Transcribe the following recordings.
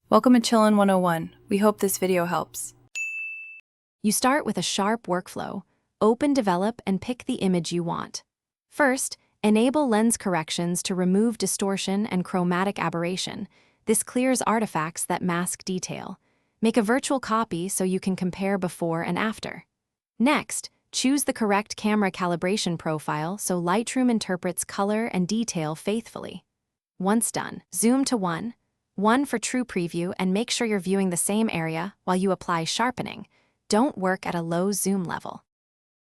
Welcome to Chillin' 101. We hope this video helps. You start with a sharp workflow. Open, develop, and pick the image you want. First, enable lens corrections to remove distortion and chromatic aberration. This clears artifacts that mask detail. Make a virtual copy so you can compare before and after. Next, choose the correct camera calibration profile so Lightroom interprets color and detail faithfully. Once done, zoom to 1 for true preview, and make sure you're viewing the same area while you apply sharpening. Don't work at a low zoom level.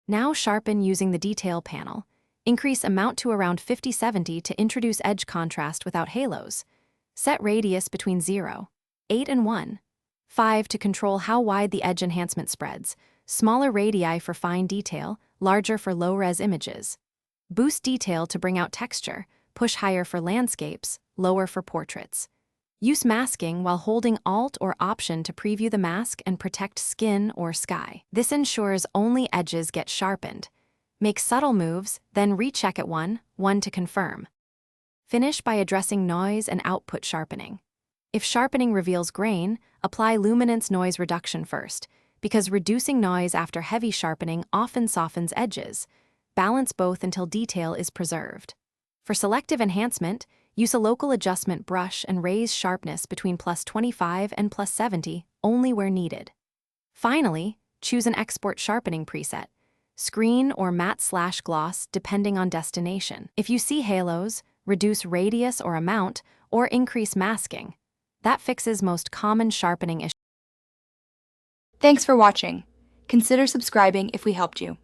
Now sharpen using the detail panel. Increase amount to around 50-70 to introduce edge contrast without halos. Set radius between 0, 8 and 1, 5 to control how wide the edge enhancement spreads. Smaller radii for fine detail, larger for low-res images. Boost detail to bring out texture. Push higher for landscapes, lower for portraits. Use masking while holding Alt or Option to preview the mask and protect skin or sky. This ensures only edges get sharpened. Make subtle moves, then recheck at 1 to confirm. Finish by addressing noise and output sharpening. If sharpening reveals grain, apply luminance noise reduction first, because reducing noise after heavy sharpening often softens edges. Balance both until detail is preserved. For selective enhancement, use a local adjustment brush and raise sharpness between +25 and +70 only where needed. Finally, choose an export sharpening preset, screen or matte/gloss depending on destination. If you see halos, reduce radius or amount, or increase masking. That fixes most common sharpening issues. Thanks for watching. Consider subscribing if we helped you.